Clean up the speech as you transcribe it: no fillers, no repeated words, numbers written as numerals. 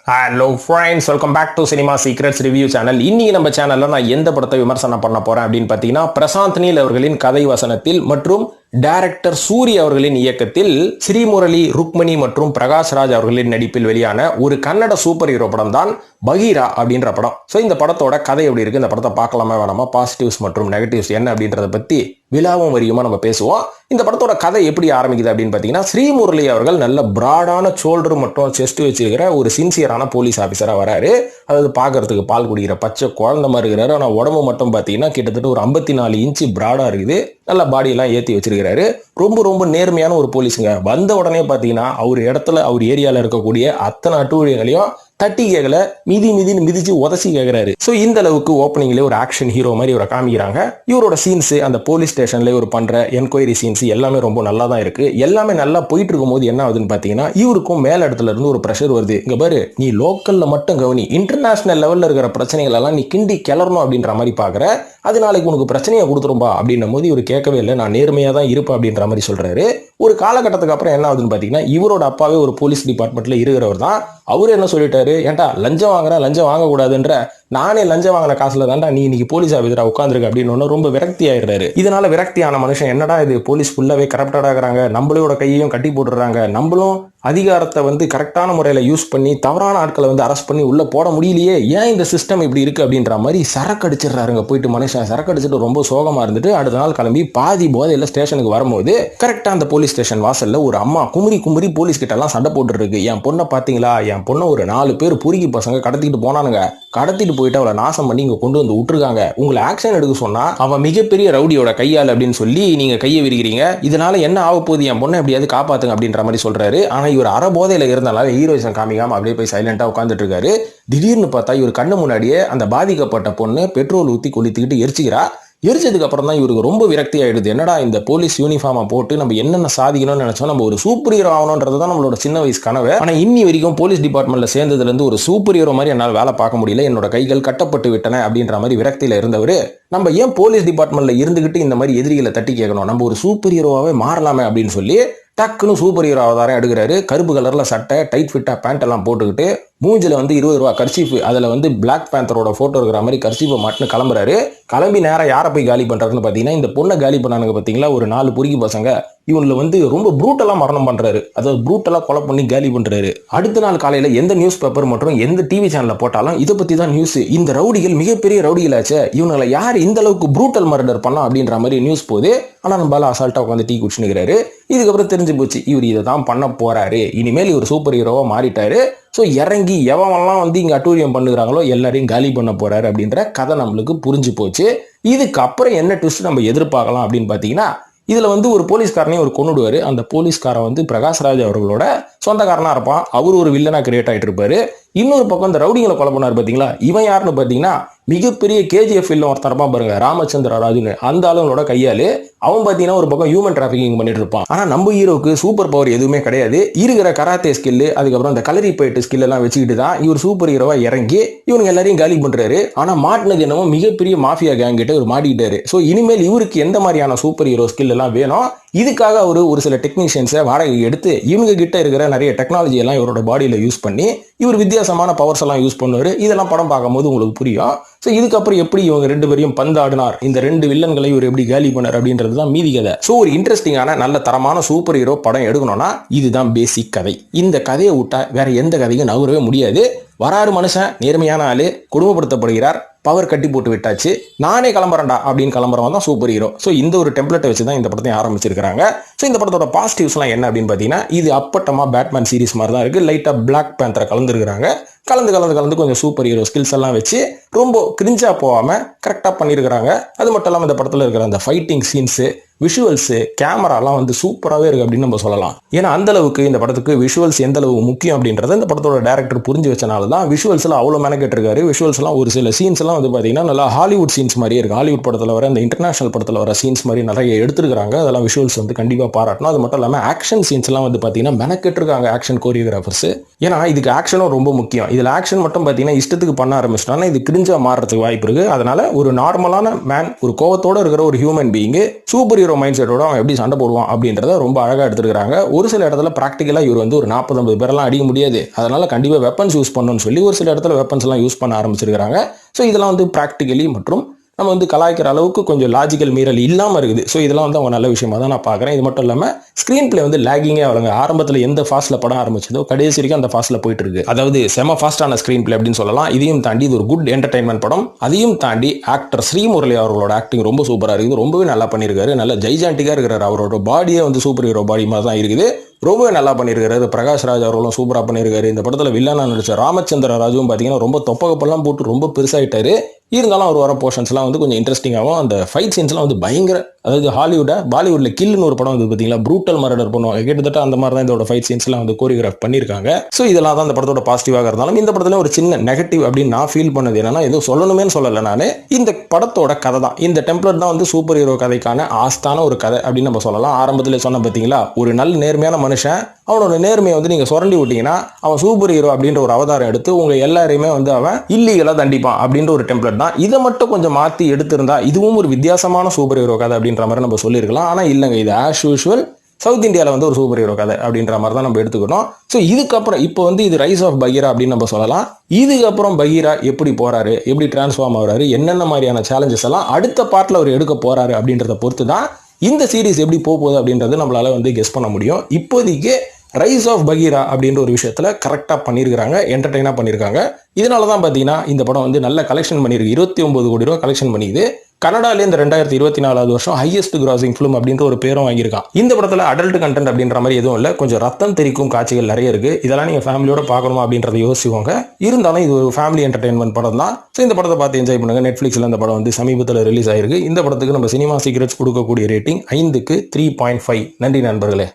Hello friends, welcome back to cinema secrets review channel. இன்னைக்கு நம்ம சேனல்ல நான் எந்த படத்தை விமர்சனம் பண்ண போறேன் அப்படின்னு பார்த்தீங்கன்னா, பிரசாந்த் நீல் அவர்களின் கதை வசனத்தில் மற்றும் டைரக்டர் சூரி அவர்களின் இயக்கத்தில் ஸ்ரீமுரளி, ருக்மணி மற்றும் பிரகாஷ் ராஜ் அவர்களின் நடிப்பில் வெளியான ஒரு கன்னட சூப்பர் ஹீரோ படம் தான் பகீரா அப்படின்ற படம். ஸோ இந்த படத்தோட கதை எப்படி இருக்கு, இந்த படத்தை பார்க்கலாமா வேணாமா, பாசிட்டிவ்ஸ் மற்றும் நெகட்டிவ்ஸ் என்ன அப்படின்றத பத்தி விலாவும் வரியுமா நம்ம பேசுவோம். இந்த படத்தோட கதை எப்படி ஆரம்பிக்குது அப்படின்னு பார்த்தீங்கன்னா, ஸ்ரீமுரளி அவர்கள் நல்ல பிராடான ஷோல்டர் மற்றும் செஸ்ட் வச்சிருக்கிற ஒரு சின்சியரான போலீஸ் ஆஃபீஸரா வராரு. அதாவது பார்க்கறதுக்கு பால் குடிக்கிற பச்சை குழந்தை மாதிரி இருக்கிறாரு. ஆனால் உடம்பு மட்டும் பார்த்தீங்கன்னா கிட்டத்தட்ட ஒரு 54 இன்ச்சு பிராடா இருக்குது. நல்ல பாடியெல்லாம் ஏற்றி வச்சிருக்கிறாரு. ரொம்ப ரொம்ப நேர்மையான ஒரு போலீஸுங்க. வந்த உடனே பார்த்தீங்கன்னா அவர் இடத்துல அவர் ஏரியாவில் இருக்கக்கூடிய அத்தனை அட்டூழியங்களையும் தட்டி கேட்கல, மிதிச்சு உதச்சி கேட்கிறாரு. ஸோ இந்த அளவுக்கு ஓப்பனிங்லேயே ஒரு ஆக்ஷன் ஹீரோ மாதிரி இவரை காமிக்கிறாங்க. இவரோட சீன்ஸ், அந்த போலீஸ் ஸ்டேஷன்ல இவர் பண்ற என்கொயரி சீன்ஸ் எல்லாமே ரொம்ப நல்லா தான் இருக்கு. எல்லாமே நல்லா போயிட்டு இருக்கும் போது என்ன ஆகுதுன்னு பார்த்தீங்கன்னா, இவருக்கும் மேல இடத்துல இருந்து ஒரு ப்ரெஷர் வருது. இங்க பாரு, நீ லோக்கல்ல மட்டும் கவனி, இன்டர்நேஷனல் லெவல்ல இருக்கிற பிரச்சனைகள் எல்லாம் நீ கிண்டி கிளறணும் அப்படின்ற மாதிரி பாக்குற, அது நாளைக்கு உனக்கு பிரச்சனையை கொடுத்துரும்பா அப்படின்னும் போது இவர் கேட்கவே இல்லை. நான் நேர்மையா தான் இருப்பேன் அப்படின்ற மாதிரி சொல்றாரு. ஒரு காலகட்டத்துக்கு அப்புறம் என்ன ஆகுதுன்னு பார்த்தீங்கன்னா, இவரோட அப்பாவே ஒரு போலீஸ் டிபார்ட்மெண்ட்ல இருக்கிறவர் தான். அவரு என்ன சொல்லிட்டாரு, ஏன்டா லஞ்சம் வாங்குறேன், லஞ்சம் வாங்கக்கூடாதுன்ற, நானே லஞ்சம் வாங்கின காசுல தான்டா நீ இன்னைக்கு போலீஸ் ஆஃபீஸரா உட்காந்துருக்கு அப்படின்னு ரொம்ப விரக்தி ஆயிடுறாரு. இதனால விரக்தியான மனுஷன், என்னடா இது போலீஸ் ஃபுல்லாவே கரப்டடா இருக்கிறாங்க, நம்மளோட கையையும் கட்டி போட்டுறாங்க, நம்மளும் அதிகாரத்தை கரெக்டான முறையில யூஸ் பண்ணி தவறான ஆட்களை அரெஸ்ட் பண்ணி உள்ள போட முடியலையே, ஏன் இந்த சிஸ்டம் இப்படி இருக்கு அப்படின்ற மாதிரி சரக்கு அடிச்சிடறாருங்க. போயிட்டு மனுஷன் சரக்கு அடிச்சுட்டு ரொம்ப சோகமா இருந்துட்டு அடுத்த நாள் கிளம்பி பாதி போதையில ஸ்டேஷனுக்கு வரும்போது கரெக்டா அந்த போலீஸ் ஸ்டேஷன் வாசல்ல ஒரு அம்மா குமுறி போலீஸ் கிட்ட எல்லாம் சண்டை போட்டு இருக்கு. என் பொண்ணை பாத்தீங்களா, என் பொண்ணை ஒரு 4 பேர் புரிகி பசங்க கடத்திட்டு போனானுங்க, கடத்திட்டு போயிட்டு அவளை நாசம் பண்ணி இங்க கொண்டு வந்து விட்டுருக்காங்க, உங்களை ஆக்ஷன் எடுக்க சொன்னா அவன் மிகப்பெரிய ரவுடியோட கையால் அப்படின்னு சொல்லி நீங்க கையை விரிக்கிறீங்க, இதனால என்ன ஆக போகுது, என் பொண்ணை எப்படியாவது காப்பாத்துங்க அப்படின்ற மாதிரி சொல்றாரு. ஆனா இவர் அறபோதையில இருந்தனால ஹீரோயிசம் காமிக்காம அப்படியே போய் சைலண்டா உட்காந்துட்டு இருக்காரு. திடீர்னு பார்த்தா இவர் கண்ணு முன்னாடியே அந்த பாதிக்கப்பட்ட பொண்ணு பெட்ரோல் ஊத்தி கொளுத்திக்கிட்டு எரிச்சுக்கிறா. எரிச்சதுக்கு அப்புறம் தான் இவருக்கு ரொம்ப விரக்தி ஆயிடுது. என்னடா இந்த போலீஸ் யூனிஃபார்மை போட்டு நம்ம என்னென்ன சாதிக்கணும்னு நினைச்சோம், நம்ம ஒரு சூப்பர் ஹீரோ ஆகணும்ன்றது தான் நம்மளோட சின்ன வயசு கனவு. ஆனா இன்னி வரைக்கும் போலீஸ் டிபார்ட்மெண்ட்ல சேர்ந்ததுல இருந்து ஒரு சூப்பர் ஹீரோ மாதிரி என்னால் வேலை பார்க்க முடியல, என்னோட கைகள் கட்டப்பட்டு விட்டன அப்படின்ற மாதிரி விரக்தியில இருந்தவர், நம்ம ஏன் போலீஸ் டிபார்ட்மெண்ட்ல இருந்துகிட்டு இந்த மாதிரி எதிரிகளை தட்டி கேட்கணும், நம்ம ஒரு சூப்பர் ஹீரோவாவே மாறலாமே அப்படின்னு சொல்லி டக்குன்னு சூப்பர் ஹீரோ அவதாரம் எடுக்கிறாரு. கருப்பு கலர்ல சட்டை, டைட் ஃபிட்டா பேண்ட் எல்லாம் போட்டுக்கிட்டு மூஞ்சில 20 ரூபா கர்ச்சீஃப், அதுல பிளாக் பேந்தரோட போட்டோ இருக்கிற மாதிரி கர்ச்சீஃபை மாட்டுன்னு கிளம்புறாரு. கிளம்பி நேரம் யாரை போய் காலி பண்றாருன்னு பாத்தீங்கன்னா, இந்த பொண்ணை காலி பண்ணானுங்க பாத்தீங்களா, ஒரு 4 பொறுக்கி பசங்க, இவனுல ரொம்ப ப்ரூட்டலா மரணம் பண்றாரு. அதாவது ப்ரூட்டலா கொலை பண்ணி காலி பண்றாரு. அடுத்த நாள் காலையில எந்த நியூஸ் பேப்பர் மற்றும் எந்த டிவி சேனல்ல போட்டாலும் இதை பத்தி தான் நியூஸ். இந்த ரவுடிகள் மிகப்பெரிய ரவுடிகளாச்சே, இவங்களை யார் இந்த அளவுக்கு ப்ரூட்டல் மர்டர் பண்ணா அப்படின்ற மாதிரி நியூஸ் போகுது. ஆனா நம்மளால அசால்ட்டா உட்காந்து டீ குடிச்சுக்கிறாரு. இதுக்கப்புறம் தெரிஞ்சு போச்சு இவர் இதை தான் பண்ண போறாரு, இனிமேல் இவர் சூப்பர் ஹீரோவா மாறிட்டாரு. ஸோ இறங்கி எவன்லாம் இங்க அட்டூரியம் பண்ணுறாங்களோ எல்லாரையும் காலி பண்ண போறாரு அப்படின்ற கதை நம்மளுக்கு புரிஞ்சு போச்சு. இதுக்கப்புறம் என்ன ட்விஸ்ட் நம்ம எதிர்பார்க்கலாம் அப்படின்னு பார்த்தீங்கன்னா, இதுல ஒரு போலீஸ்காரனையும் ஒரு கொண்டுடுவாரு. அந்த போலீஸ்காரன் பிரகாஷ் ராஜ் அவர்களோட சொந்தக்காரனா இருப்பான். அவர் ஒரு வில்லனா கிரியேட் ஆயிட்டு இருப்பாரு. இன்னொரு பக்கம் இந்த ரவுடிங்களை கொலை பண்ணாரு பாத்தீங்களா, இவன் யாருன்னு பாத்தீங்கன்னா மிகப்பெரிய கேஜிஎஃப் வில்லன் ஒருத்தர் இருப்பான் பாருங்க, ராமச்சந்திர ராஜுன்னு, அந்த ஆளுங்களோட கையாளு. அவன் பாத்தீங்கன்னா ஒரு பக்கம் ஹியூமன் டிராபிகிங் பண்ணிட்டு இருப்பான். ஆனா நம்ம ஹீரோக்கு சூப்பர் பவர் எதுவுமே கிடையாது. இருக்கிற கராத்தே ஸ்கில், அதுக்கப்புறம் இந்த கலரி பயிட்டு ஸ்கில் எல்லாம் வச்சுக்கிட்டு தான் இவர் சூப்பர் ஹீரோவா இறங்கி இவங்க எல்லாரையும் காலி பண்றாரு. ஆனா மாட்டினது என்னமோ மிகப்பெரிய மாஃபியா கேங் கிட்ட இவர் மாட்டிக்கிட்டாரு. ஸோ இனிமேல் இவருக்கு எந்த மாதிரியான சூப்பர் ஹீரோ ஸ்கில் எல்லாம் வேணும், இதுக்காக ஒரு சில டெக்னீஷியன்ஸை வாடகை எடுத்து இவங்க கிட்ட இருக்கிற நிறைய டெக்னாலஜி எல்லாம் இவரோட பாடியில யூஸ் பண்ணி இவர் வித்தியாசமான பவர்ஸ் எல்லாம் யூஸ் பண்ணுவாரு. இதெல்லாம் படம் பார்க்கும்போது உங்களுக்கு புரியும். ஸோ இதுக்கப்புறம் எப்படி இவங்க 2 பேரையும் பந்தாடினார், இந்த 2 வில்லன்களை இவர் எப்படி காலி பண்ணார் அப்படின்றது தான் மீதி கதை. ஸோ ஒரு இன்ட்ரெஸ்டிங்கான நல்ல தரமான சூப்பர் ஹீரோ படம் எடுக்கணும்னா இதுதான் பேசிக் கதை. இந்த கதையை விட்டா வேற எந்த கதையும் நகரவே முடியாது. வராறு மனுஷன், நேர்மையான ஆளு, குடும்பப்படுத்தப்படுகிறார், பவர் கட்டி போட்டு விட்டாச்சு, நானே கிளம்புறேன்டா அப்படின்னு கிளம்புறவன் தான் சூப்பர் ஹீரோ. ஸோ இந்த ஒரு டெம்ப்ளேட்டை வச்சு தான் இந்த படத்தை ஆரம்பிச்சிருக்காங்க. ஸோ இந்த படத்தோட பாசிட்டிவ்ஸ்லாம் என்ன அப்படின்னு பார்த்தீங்கன்னா, இது அப்பட்டமா பேட்மேன் சீரிஸ் மாதிரி தான் இருக்கு. லைட்டா பிளாக் பேந்தரை கலந்துருக்காங்க. கலந்து கொஞ்சம் சூப்பர் ஹீரோ ஸ்கில்ஸ் எல்லாம் வச்சு ரொம்ப கிரிஞ்சா போகாம கரெக்டா பண்ணியிருக்கிறாங்க. அது மட்டும் இல்லாமல் இந்த படத்தில் இருக்கிற அந்த ஃபைட்டிங் சீன்ஸ், விஷுவல்ஸ், கேமராலாம் சூப்பராகவே இருக்கு அப்படின்னு நம்ம சொல்லலாம். ஏன்னா அந்த அளவுக்கு இந்த படத்துக்கு விஷுவல்ஸ் எந்த அளவுக்கு முக்கியம் அப்படின்றத இந்த படத்தோட டைரக்டர் புரிஞ்சு வச்சனால தான் விஷுவல்ஸ்லாம் அவ்வளோ மெனக்கெட்டிருக்காரு. விஷுவல்ஸ்லாம் ஒரு சில சீன்ஸ்லாம் எல்லாம் வந்து பாத்தீங்கன்னா நல்லா ஹாலிவுட் சீன்ஸ் மாதிரியே இருக்கு. ஹாலிவுட் படத்துல வர இந்த இன்டர்நேஷனல் படத்துல வர சீன்ஸ் மாதிரி நிறைய எடுத்திருக்காங்க. அதெல்லாம் விஷுவல்ஸ் வந்து கண்டிப்பா பாராட்டணும். அது மட்டும் இல்லாம ஆக்ஷன் சீன்ஸ் எல்லாம் வந்து பாத்தீங்கன்னா மெனக்கெட்டு இருக்காங்க ஆக்ஷன் கோரியோகிராஃபர்ஸ். ஏன்னா இதுக்கு ஆக்ஷனும் ரொம்ப முக்கியம். இதுல ஆக்ஷன் மட்டும் பாத்தீங்கன்னா இஷ்டத்துக்கு பண்ண ஆரம்பிச்சிட்டாங்கன்னா இது கிரிஞ்சா மாறுறதுக்கு வாய்ப்பு இருக்கு. அதனால ஒரு நார்மலான மேன், ஒரு கோவத்தோட இருக்கிற ஒரு human being super hero mind செட்டோட அவன் எப்படி சண்டை போடுவான் அப்படின்றத ரொம்ப அழகா எடுத்துருக்காங்க. ஒரு சில இடத்துல பிராக்டிகலா இவர் வந்து ஒரு 40-50 பேரெல்லாம் அடிக்க முடியாது. அதனால கண்டிப்பா வெப்பன்ஸ் யூஸ் பண்ணணும்னு சொல்லி ஒரு சில இடத்துல வெப்பன்ஸ் எல்லாம் யூஸ் பண்ண ஆரம்பிச்சிருக்காங்க. ஸோ இதெல்லாம் வந்து பிராக்டிகலி மற்றும் நம்ம வந்து கலாய்க்கிற அளவுக்கு கொஞ்சம் லாஜிக்கல் மீறல் இல்லாமல் இருக்குது. ஸோ இதெல்லாம் வந்து அவங்க நல்ல விஷயமா தான் நான் பார்க்குறேன். இது மட்டும் இல்லாமல் ஸ்க்ரீன் பிளே வந்து லேகிங்கே ஆகலங்க. ஆரம்பத்தில் எந்த ஃபாஸ்ட்டில் படம் ஆரம்பிச்சதோ கடைசி வரைக்கும் அந்த ஃபாஸ்ட்டில் போயிட்டு இருக்கு. அதாவது செம ஃபாஸ்டான ஸ்க்ரீன் பிளே அப்படின்னு சொல்லலாம். இதையும் தாண்டி இது ஒரு குட் என்டர்டைன்மெண்ட் படம். அதையும் தாண்டி ஆக்டர் ஸ்ரீமுரளி அவர்களோட ஆக்டிங் ரொம்ப சூப்பராக இருக்குது. ரொம்பவே நல்லா பண்ணியிருக்காரு. நல்ல ஜெய்ஜாண்டிக்காக இருக்கிறார். அவரோட பாடியே வந்து சூப்பர் ஹீரோ பாடி மாதிரி தான் இருக்குது. ரொம்பவே நல்லா பண்ணியிருக்காரு. பிரகாஷ் ராஜ் அவர்களும் சூப்பராக பண்ணியிருக்காரு. இந்த படத்தில் வில்லனா நடிச்ச ராமச்சந்திர ராஜுவும் பார்த்தீங்கன்னா ரொம்ப தொப்பகப்பெல்லாம் போட்டு ரொம்ப பெருசாகிட்டாரு. இருந்தாலும் அவர் வர போர்ஷன்ஸ்லாம் வந்து கொஞ்சம் இன்ட்ரெஸ்டிங்காகவும் அந்த ஃபைட் சீன்ஸ்லாம் வந்து பயங்கர, அதாவது பாலிவுட்ல கில்லுன்னு ஒரு படம் வந்து பார்த்தீங்களா, ப்ரூட்டல் மர்டர் பண்ணுவாங்க. கிட்டத்தட்ட அந்த மாதிரி தான் இதோட ஃபைட் சீன்ஸ்லாம் வந்து கோரியோகிராஃப் பண்ணியிருக்காங்க. ஸோ இதெல்லாம் தான் இந்த படத்தோட பாசிட்டிவாக இருந்தாலும் இந்த படத்துல ஒரு சின்ன நெகட்டிவ் அப்படின்னு நான் ஃபீல் பண்ணது என்னன்னா, எதுவும் சொல்லணுமேனு சொல்லலை நான். இந்த படத்தோட கதை தான், இந்த டெம்ப்ளேட் தான் வந்து சூப்பர் ஹீரோ கதைக்கான ஆஸ்தான ஒரு கதை அப்படின்னு நம்ம சொல்லலாம். ஆரம்பத்தில் சொன்ன பார்த்தீங்களா, ஒரு நல்ல நேர்மையான மனுஷன், அவனோட நேர்மையை வந்து நீங்க சுரண்டி விட்டீங்கன்னா அவன் சூப்பர் ஹீரோ அப்படின்ற ஒரு அவதாரம் எடுத்து உங்க எல்லாரையுமே வந்து அவன் இல்லீகலா தண்டிப்பான் அப்படின்ற ஒரு டெம்ப்ளேட் தான். இதை மட்டும் கொஞ்சம் மாத்தி எடுத்திருந்தா இதுவும் ஒரு வித்தியாசமான சூப்பர் ஹீரோ கதை அப்படின்ற மாதிரி நம்ம சொல்லியிருக்கலாம். ஆனா இல்லைங்க, இது ஆஸ் யூஷுவல் சவுத் இந்தியாவில் வந்து ஒரு சூப்பர் ஹீரோ கதை அப்படின்ற மாதிரி தான் நம்ம எடுத்துக்கணும். ஸோ இதுக்கப்புறம் இப்போ வந்து இது ரைஸ் ஆஃப் பகீரா அப்படின்னு நம்ம சொல்லலாம். இதுக்கப்புறம் பகீரா எப்படி போறாரு, எப்படி டிரான்ஸ்ஃபார்ம் ஆகுறாரு, என்னென்ன மாதிரியான சேலஞ்சஸ் எல்லாம் அடுத்த பார்ட்ல அவர் எடுக்க போறாரு அப்படின்றத பொறுத்து தான் இந்த சீரிஸ் எப்படி போகுது அப்படின்றது நம்மளால வந்து கெஸ் பண்ண முடியும். இப்போதைக்கு ரைஸ் ஆஃப் பகீரா அப்படின்ற ஒரு விஷயத்துல கரெக்டாக பண்ணியிருக்காங்க, என்டர்டெயினாக பண்ணியிருக்காங்க. இதனால தான் பார்த்தீங்கன்னா இந்த படம் வந்து நல்ல கலெக்ஷன் பண்ணியிருக்கு. 29 கோடி ரூபா கலெக்ஷன் பண்ணிது. கனடாலே இந்த 2024 வருஷம் ஹையஸ்ட் கிராசிங் ஃபிலிம் அப்படின்ற ஒரு பேரும் வாங்கியிருக்கான். இந்த படத்தில் அடல்ட் கண்டென்ட் அப்படின்ற மாதிரி எதுவும் இல்லை. கொஞ்சம் ரத்தம் தெரிக்கும் காட்சிகள் நிறைய இருக்கு. இதெல்லாம் நீங்கள் ஃபேமிலியோட பார்க்கணுமா அப்படின்றத யோசிச்சுக்கோங்க. இருந்தாலும் இது ஒரு ஃபேமிலி என்டர்டைன்மெண்ட் படம் தான். ஸோ இந்த படத்தை பார்த்து என்ஜாய் பண்ணுங்க. நெட்ஃப்ளிக்ஸில் இந்த படம் வந்து சமீபத்தில் ரிலீஸ் ஆயிருக்கு. இந்த படத்துக்கு நம்ம சினிமா சீக்ரெட்ஸ் கொடுக்கக்கூடிய ரேட்டிங் 5க்கு 3.5. நன்றி நண்பர்களே.